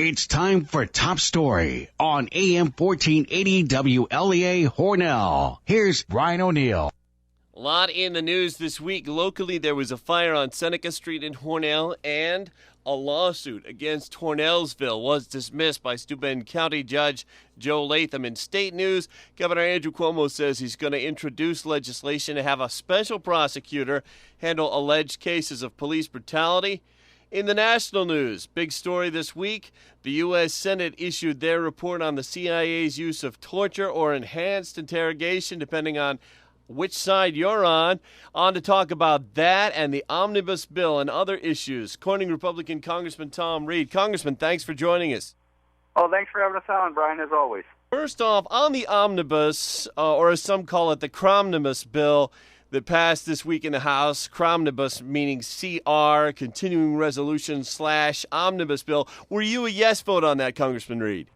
It's time for Top Story on AM 1480 WLEA Hornell. Here's Brian O'Neill. A lot in the news this week. Locally, there was a fire on Seneca Street in Hornell, and a lawsuit against Hornellsville was dismissed by Steuben County Judge Joe Latham. In state news, Governor Andrew Cuomo says he's going to introduce legislation to have a special prosecutor handle alleged cases of police brutality. In the national news, big story this week, the U.S. Senate issued their report on the CIA's use of torture or enhanced interrogation, depending on which side you're on. On to talk about that and the omnibus bill and other issues. Corning Republican Congressman Tom Reed. Congressman, thanks for joining us. Oh, thanks for having us on, Brian, as always. First off, on the omnibus, or as some call it, the cromnibus bill that passed this week in the House, cromnibus meaning CR, continuing resolution / omnibus bill. Were you a yes vote on that, Congressman Reed?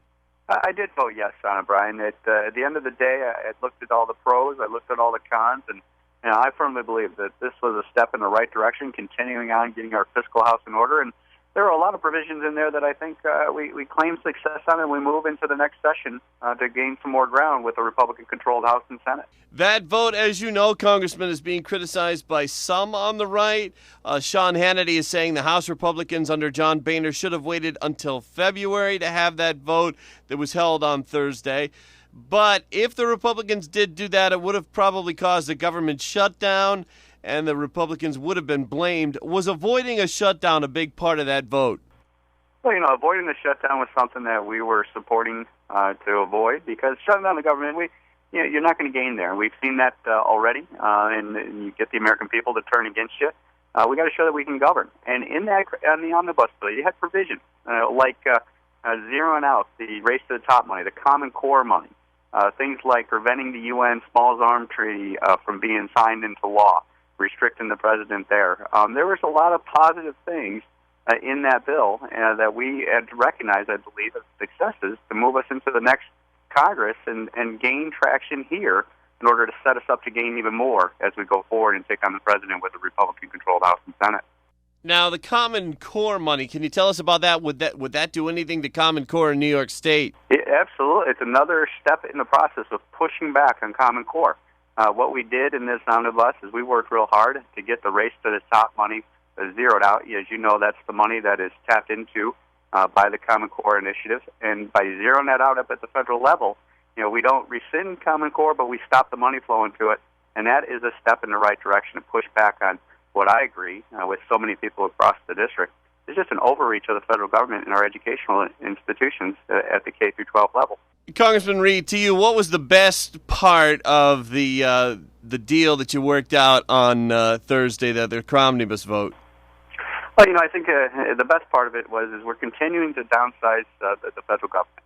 I did vote yes on it, Brian. At the end of the day, I looked at all the pros, I looked at all the cons, and I firmly believe that this was a step in the right direction, continuing on getting our fiscal house in order. And there are a lot of provisions in there that I think we claim success on, and we move into the next session to gain some more ground with a Republican-controlled House and Senate. That vote, as you know, Congressman, is being criticized by some on the right. Sean Hannity is saying the House Republicans under John Boehner should have waited until February to have that vote that was held on Thursday. But if the Republicans did do that, it would have probably caused a government shutdown, and the Republicans would have been blamed. Was avoiding a shutdown a big part of that vote? Well, avoiding the shutdown was something that we were supporting to avoid, because shutting down the government, you're not going to gain there. We've seen that already, and you get the American people to turn against you. We got to show that we can govern. And in that, on the omnibus bill, you had provisions like zeroing out the race to the top money, the Common Core money, things like preventing the UN Small Arms Treaty from being signed into law, restricting the president there. There was a lot of positive things in that bill that we had to recognize, I believe, as successes to move us into the next Congress and gain traction here in order to set us up to gain even more as we go forward and take on the president with a Republican-controlled House and Senate. Now, the Common Core money, can you tell us about that? Would that do anything to Common Core in New York State? Absolutely. It's another step in the process of pushing back on Common Core. What we did in this omnibus is we worked real hard to get the race to the top money zeroed out. As you know, that's the money that is tapped into by the Common Core initiative. And by zeroing that out up at the federal level, we don't rescind Common Core, but we stop the money flowing to it. And that is a step in the right direction to push back on what I agree with so many people across the district. It's just an overreach of the federal government in our educational institutions at the K-12 level. Congressman Reed, to you, what was the best part of the deal that you worked out on Thursday, the cromnibus vote? Well, I think the best part of it is we're continuing to downsize the federal government.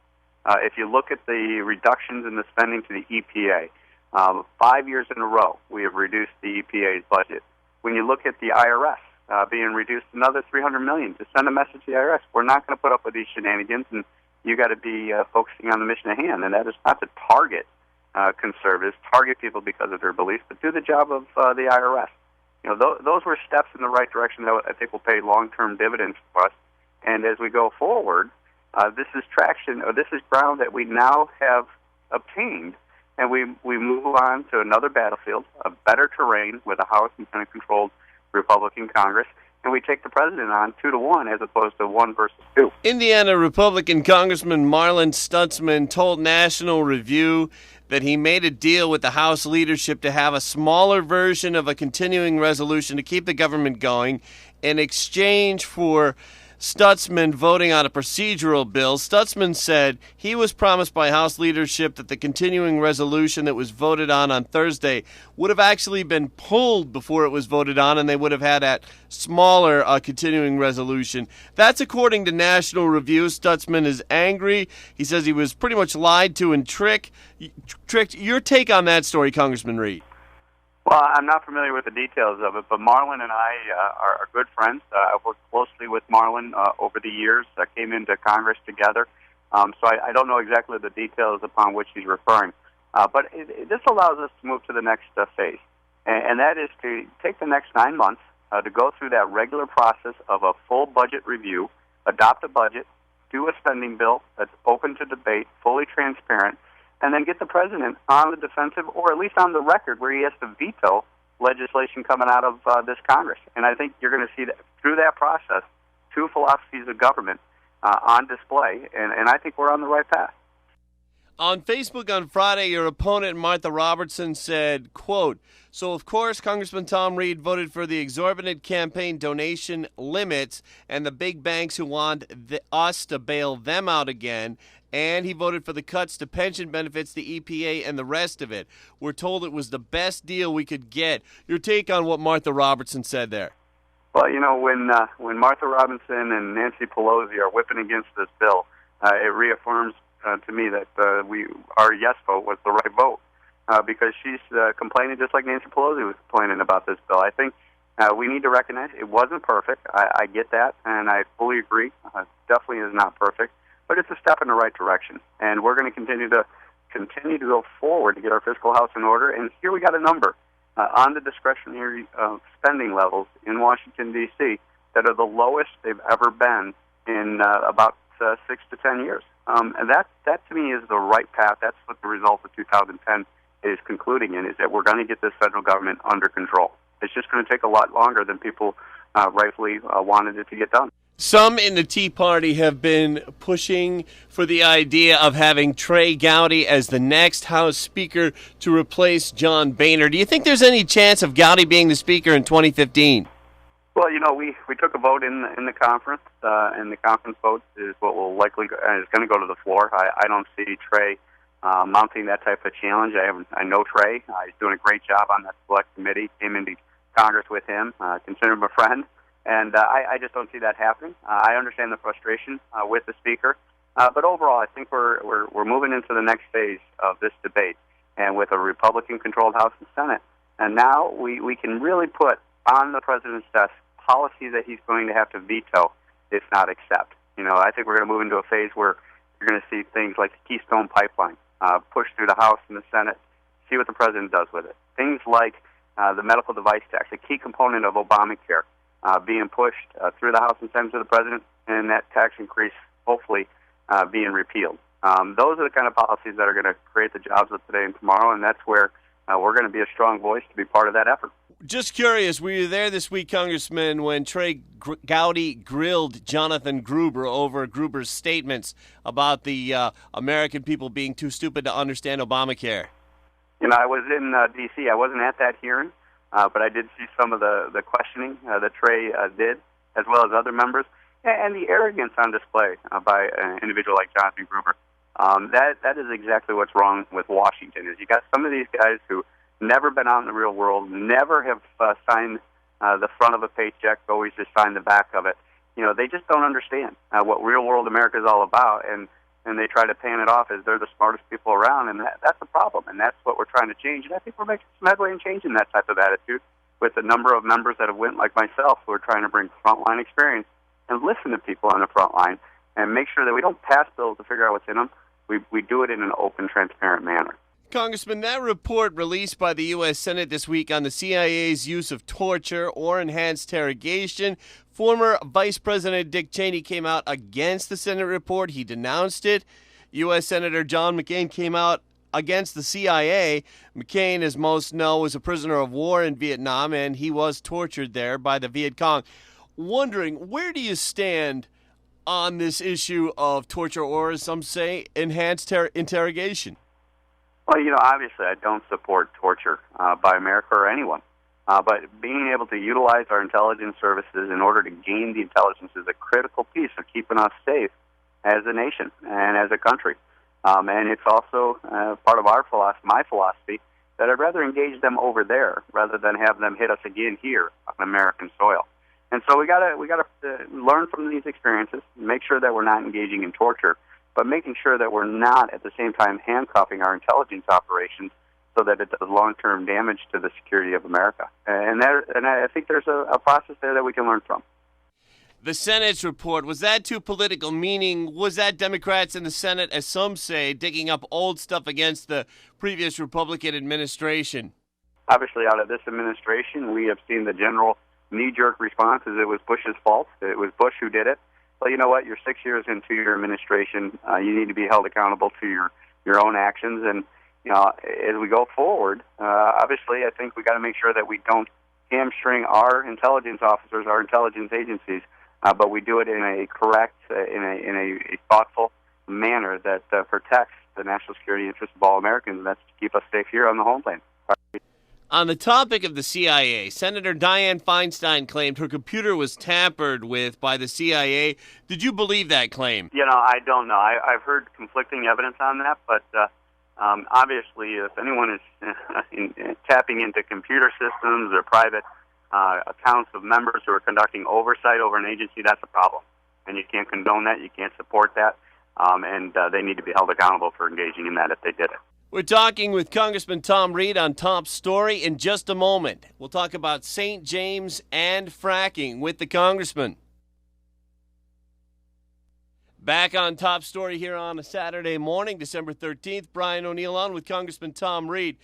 If you look at the reductions in the spending to the EPA, 5 years in a row we have reduced the EPA's budget. When you look at the IRS being reduced another $300 million to send a message to the IRS, we're not going to put up with these shenanigans, and you got to be focusing on the mission at hand, and that is not to target conservatives, target people because of their beliefs, but do the job of the IRS. Those were steps in the right direction that I think will pay long-term dividends for us. And as we go forward, this is traction, or this is ground that we now have obtained, and we move on to another battlefield, a better terrain with a House and Senate-controlled Republican Congress, and we take the president on 2-1 as opposed to 1 versus 2. Indiana Republican Congressman Marlin Stutzman told National Review that he made a deal with the House leadership to have a smaller version of a continuing resolution to keep the government going in exchange for Stutzman voting on a procedural bill. Stutzman said he was promised by House leadership that the continuing resolution that was voted on Thursday would have actually been pulled before it was voted on, and they would have had that smaller continuing resolution. That's according to National Review. Stutzman is angry. He says he was pretty much lied to and tricked. Your take on that story, Congressman Reed? Well, I'm not familiar with the details of it, but Marlin and I are good friends. I've worked closely with Marlin over the years. I came into Congress together, so I don't know exactly the details upon which he's referring. But this allows us to move to the next phase, and that is to take the next 9 months to go through that regular process of a full budget review, adopt a budget, do a spending bill that's open to debate, fully transparent, and then get the president on the defensive, or at least on the record where he has to veto legislation coming out of this Congress. And I think you're going to see that through that process, two philosophies of government on display, and I think we're on the right path. On Facebook on Friday, your opponent, Martha Robertson, said, quote, "So, of course, Congressman Tom Reed voted for the exorbitant campaign donation limits and the big banks who want us to bail them out again, and he voted for the cuts to pension benefits, the EPA, and the rest of it. We're told it was the best deal we could get." Your take on what Martha Robertson said there? Well, you know, when Martha Robinson and Nancy Pelosi are whipping against this bill, it reaffirms to me that our yes vote was the right vote because she's complaining just like Nancy Pelosi was complaining about this bill. I think we need to recognize it wasn't perfect. I get that, and I fully agree. Definitely is not perfect, but it's a step in the right direction, and we're going to continue to go forward to get our fiscal house in order. And here we got a number on the discretionary spending levels in Washington, D.C. that are the lowest they've ever been in about 6 to 10 years. And that to me is the right path. That's what the result of 2010 is concluding in, is that we're going to get this federal government under control. It's just going to take a lot longer than people rightfully wanted it to get done. Some in the Tea Party have been pushing for the idea of having Trey Gowdy as the next House Speaker to replace John Boehner. Do you think there's any chance of Gowdy being the Speaker in 2015? Well, you know, we took a vote in the conference, and the conference vote is what will likely is going to go to the floor. I don't see Trey mounting that type of challenge. I know Trey. He's doing a great job on that select committee. Came into Congress with him, consider him a friend, and I just don't see that happening. I understand the frustration with the Speaker, but overall, I think we're moving into the next phase of this debate, and with a Republican-controlled House and Senate, and now we can really put on the president's desk policy that he's going to have to veto, if not accept. You know, I think we're going to move into a phase where you're going to see things like the Keystone Pipeline pushed through the House and the Senate, see what the president does with it. Things like the medical device tax, a key component of Obamacare, being pushed through the House and Senate to the president, and that tax increase hopefully being repealed. Those are the kind of policies that are going to create the jobs of today and tomorrow, and that's where we're going to be a strong voice to be part of that effort. Just curious, were you there this week, Congressman, when Trey Gowdy grilled Jonathan Gruber over Gruber's statements about the American people being too stupid to understand Obamacare? You know, I was in D.C. I wasn't at that hearing, but I did see some of the questioning that Trey did, as well as other members, and the arrogance on display by an individual like Jonathan Gruber. That is exactly what's wrong with Washington. Is you got some of these guys who never been out in the real world, never have signed the front of a paycheck, always just signed the back of it. You know, they just don't understand what real world America is all about, and they try to pan it off as they're the smartest people around, and that's a problem, and that's what we're trying to change. And I think we're making some headway in changing that type of attitude with a number of members that have went like myself who are trying to bring frontline experience and listen to people on the front line and make sure that we don't pass bills to figure out what's in them. We do it in an open, transparent manner. Congressman, that report released by the U.S. Senate this week on the CIA's use of torture or enhanced interrogation, former Vice President Dick Cheney came out against the Senate report. He denounced it. U.S. Senator John McCain came out against the CIA. McCain, as most know, was a prisoner of war in Vietnam, and he was tortured there by the Viet Cong. Wondering, where do you stand on this issue of torture or, as some say, enhanced interrogation? Well, you know, obviously I don't support torture by America or anyone. But being able to utilize our intelligence services in order to gain the intelligence is a critical piece of keeping us safe as a nation and as a country. And it's also part of our philosophy, my philosophy, that I'd rather engage them over there rather than have them hit us again here on American soil. And so we gotta learn from these experiences, make sure that we're not engaging in torture, but making sure that we're not at the same time handcuffing our intelligence operations so that it does long-term damage to the security of America. And I think there's a process there that we can learn from. The Senate's report, was that too political? Meaning, was that Democrats in the Senate, as some say, digging up old stuff against the previous Republican administration? Obviously, out of this administration, we have seen the general knee-jerk response is it was Bush's fault. It was Bush who did it. well, you know what? You're 6 years into your administration. You need to be held accountable to your own actions. And, as we go forward, obviously, I think we got to make sure that we don't hamstring our intelligence officers, our intelligence agencies, but we do it in a correct, in a thoughtful manner that protects the national security interests of all Americans, and that's to keep us safe here on the homeland. On the topic of the CIA, Senator Dianne Feinstein claimed her computer was tampered with by the CIA. Did you believe that claim? I don't know. I've heard conflicting evidence on that, but obviously, if anyone is tapping into computer systems or private accounts of members who are conducting oversight over an agency, that's a problem. And you can't condone that. You can't support that. And they need to be held accountable for engaging in that if they did it. We're talking with Congressman Tom Reed on Top Story in just a moment. We'll talk about St. James and fracking with the congressman. Back on Top Story here on a Saturday morning, December 13th. Brian O'Neill on with Congressman Tom Reed.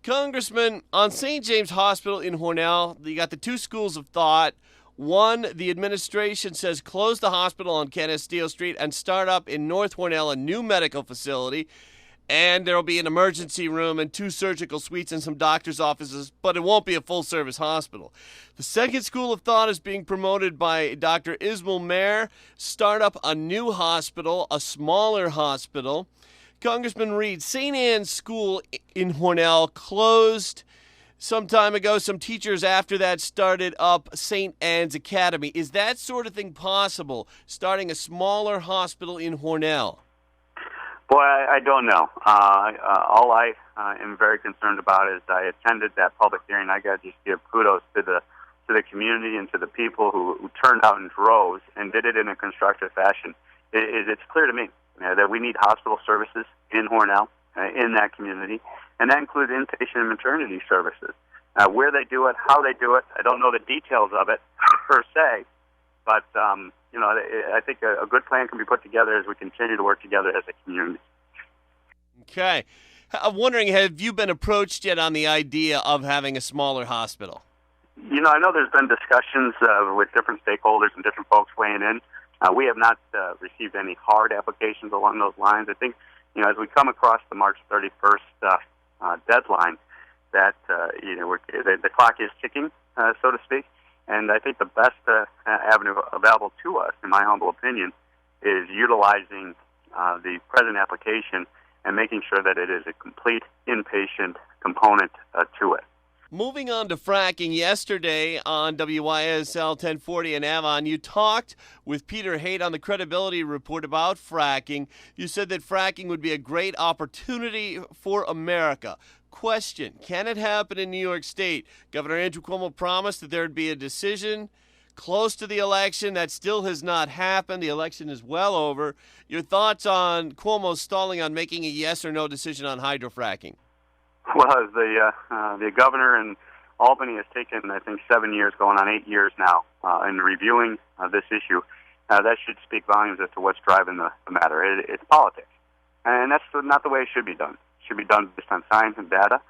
Congressman, on St. James Hospital in Hornell, you got the two schools of thought. One, the administration says close the hospital on Kenneth Steele Street and start up in North Hornell a new medical facility. And there will be an emergency room and 2 surgical suites and some doctor's offices, but it won't be a full-service hospital. The second school of thought is being promoted by Dr. Ismail Mayer. Start up a new hospital, a smaller hospital. Congressman Reed, St. Anne's School in Hornell closed some time ago. Some teachers after that started up St. Anne's Academy. Is that sort of thing possible, starting a smaller hospital in Hornell? Boy, I don't know. All I am very concerned about is I attended that public hearing. I got to just give kudos to the community and to the people who turned out in droves and did it in a constructive fashion. It's clear to me that we need hospital services in Hornell, in that community, and that includes inpatient and maternity services. Where they do it, how they do it, I don't know the details of it per se, but I think a good plan can be put together as we continue to work together as a community. Okay. I'm wondering, have you been approached yet on the idea of having a smaller hospital? I know there's been discussions with different stakeholders and different folks weighing in. We have not received any hard applications along those lines. I think, as we come across the March 31st deadline, that the clock is ticking, so to speak. And I think the best avenue available to us, in my humble opinion, is utilizing the present application and making sure that it is a complete inpatient component to it. Moving on to fracking, yesterday on WYSL 1040 in Avon, you talked with Peter Haight on the Credibility Report about fracking. You said that fracking would be a great opportunity for America. Question, can it happen in New York State? Governor Andrew Cuomo promised that there would be a decision close to the election. That still has not happened. The election is well over. Your thoughts on Cuomo stalling on making a yes or no decision on hydrofracking? Well, as the governor in Albany has taken, I think, 7 years, going on 8 years now, in reviewing this issue, that should speak volumes as to what's driving the matter. It's politics. And that's not the way it should be done. It should be done based on science and data.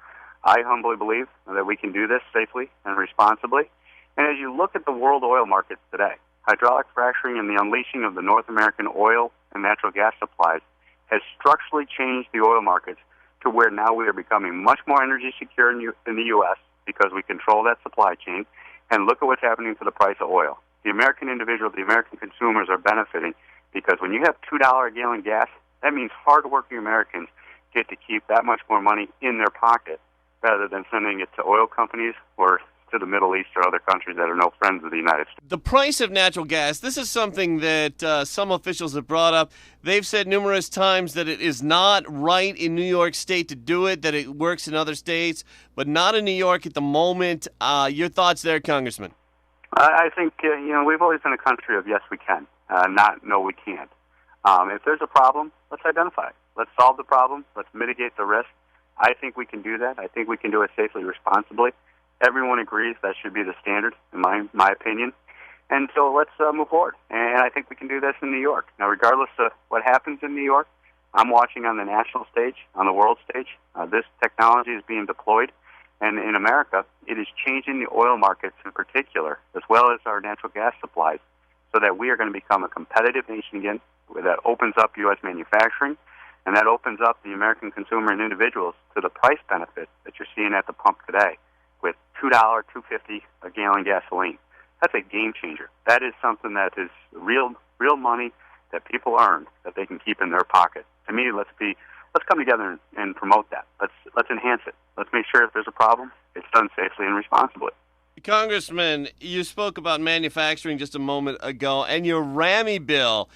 I humbly believe that we can do this safely and responsibly. And as you look at the world oil markets today, hydraulic fracturing and the unleashing of the North American oil and natural gas supplies has structurally changed the oil markets to where now we are becoming much more energy secure in the U.S. because we control that supply chain. And look at what's happening to the price of oil. The American individual, the American consumers are benefiting because when you have $2 a gallon gas, that means hardworking Americans get to keep that much more money in their pocket rather than sending it to oil companies or to the Middle East or other countries that are no friends of the United States. The price of natural gas, this is something that some officials have brought up. They've said numerous times that it is not right in New York State to do it, that it works in other states, but not in New York at the moment. Your thoughts there, Congressman? I think, we've always been a country of yes, we can, not no, we can't. If there's a problem, let's identify it. Let's solve the problem. Let's mitigate the risk. I think we can do that. I think we can do it safely, responsibly. Everyone agrees that should be the standard, in my opinion. And so let's move forward. And I think we can do this in New York. Now, regardless of what happens in New York, I'm watching on the national stage, on the world stage. This technology is being deployed. And in America, it is changing the oil markets in particular, as well as our natural gas supplies, so that we are going to become a competitive nation again, that opens up U.S. manufacturing, and that opens up the American consumer and individuals to the price benefit that you're seeing at the pump today with $2, $2.50 a gallon gasoline. That's a game changer. That is something that is real money that people earn that they can keep in their pocket. To me, let's come together and promote that. Let's enhance it. Let's make sure if there's a problem, it's done safely and responsibly. Congressman, you spoke about manufacturing just a moment ago, and your RAMI bill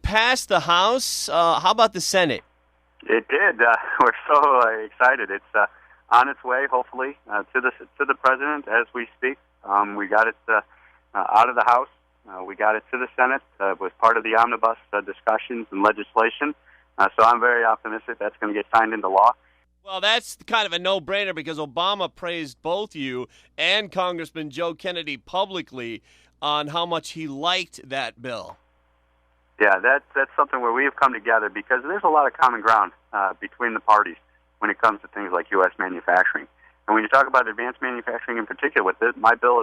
passed the House. How about the Senate? It did. We're so excited. It's on its way, hopefully, to the president as we speak. We got it out of the House. We got it to the Senate. It was part of the omnibus discussions and legislation. So I'm very optimistic that's going to get signed into law. Well, that's kind of a no-brainer because Obama praised both you and Congressman Joe Kennedy publicly on how much he liked that bill. Yeah, that's something where we have come together because there's a lot of common ground between the parties when it comes to things like U.S. manufacturing. And when you talk about advanced manufacturing in particular, what our bill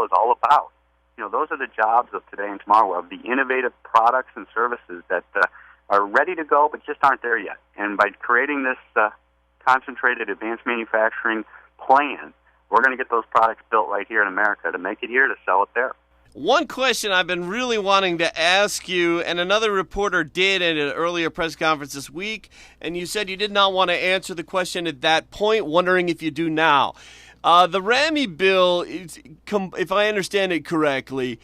is all about. Those are the jobs of today and tomorrow, of the innovative products and services that are ready to go but just aren't there yet. And by creating this concentrated advanced manufacturing plan, we're going to get those products built right here in America to make it here to sell it there. One question I've been really wanting to ask you, and another reporter did at an earlier press conference this week, and you said you did not want to answer the question at that point, wondering if you do now. The RAMI bill, if I understand it correctly,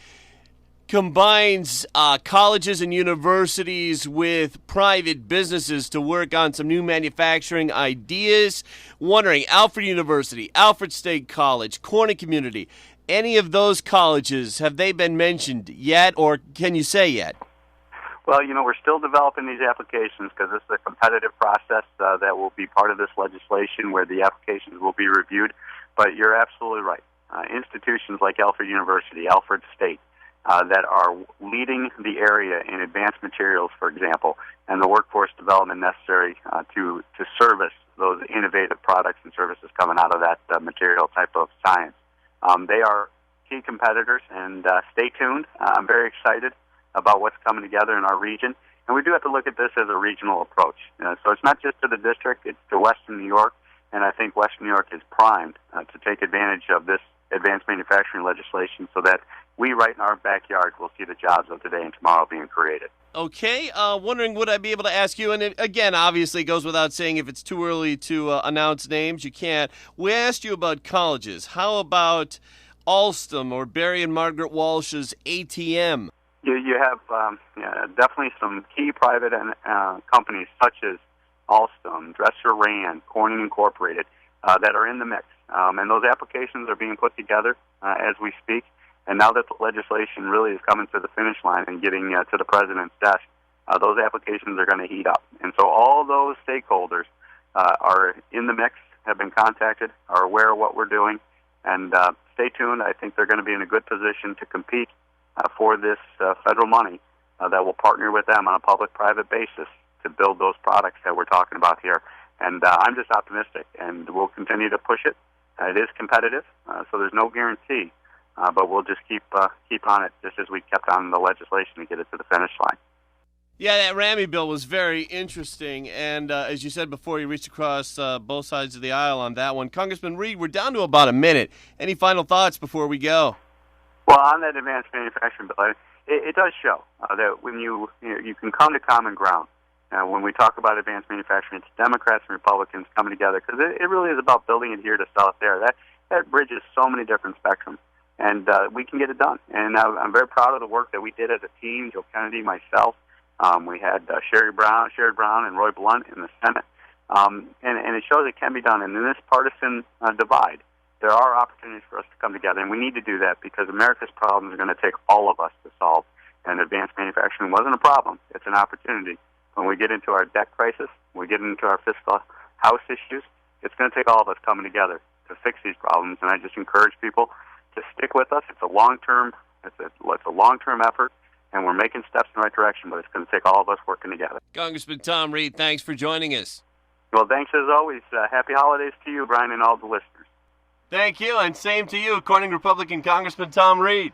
combines colleges and universities with private businesses to work on some new manufacturing ideas. Wondering, Alfred University, Alfred State College, Corning Community, any of those colleges, have they been mentioned yet, or can you say yet? Well, we're still developing these applications because this is a competitive process that will be part of this legislation where the applications will be reviewed. But you're absolutely right. Institutions like Alfred University, Alfred State, that are leading the area in advanced materials, for example, and the workforce development necessary to service those innovative products and services coming out of that material type of science. They are key competitors, and stay tuned. I'm very excited about what's coming together in our region. And we do have to look at this as a regional approach. So it's not just to the district, it's to Western New York, and I think Western New York is primed to take advantage of this advanced manufacturing legislation so that we right in our backyard will see the jobs of today and tomorrow being created. Okay, wondering would I be able to ask you, and again, obviously it goes without saying if it's too early to announce names, you can't. We asked you about colleges. How about Alstom or Barry and Margaret Walsh's ATM? You have definitely some key private companies such as Alstom, Dresser Rand, Corning Incorporated that are in the mix. And those applications are being put together as we speak. And now that the legislation really is coming to the finish line and getting to the president's desk, those applications are going to heat up. And so all those stakeholders are in the mix, have been contacted, are aware of what we're doing. And stay tuned. I think they're going to be in a good position to compete for this federal money that will partner with them on a public-private basis to build those products that we're talking about here. And I'm just optimistic, and we'll continue to push it. It is competitive, so there's no guarantee. But we'll just keep on it, just as we kept on the legislation to get it to the finish line. Yeah, that RAMI bill was very interesting, and as you said before, you reached across both sides of the aisle on that one. Congressman Reed, we're down to about a minute. Any final thoughts before we go? Well, on that advanced manufacturing bill, it does show that when you can come to common ground. When we talk about advanced manufacturing, it's Democrats and Republicans coming together because it really is about building it here to sell it there. That bridges so many different spectrums. And we can get it done. And I'm very proud of the work that we did as a team, Joe Kennedy, myself. We had Sherrod Brown, and Roy Blunt in the Senate. And it shows it can be done. And in this partisan divide, there are opportunities for us to come together. And we need to do that because America's problems are going to take all of us to solve. And advanced manufacturing wasn't a problem. It's an opportunity. When we get into our debt crisis, when we get into our fiscal house issues, it's going to take all of us coming together to fix these problems. And I just encourage people to stick with us. It's a long-term effort, and we're making steps in the right direction, but it's going to take all of us working together. Congressman Tom Reed, thanks for joining us. Well, thanks as always. Happy holidays to you, Brian, and all the listeners. Thank you, and same to you, Corning Republican Congressman Tom Reed.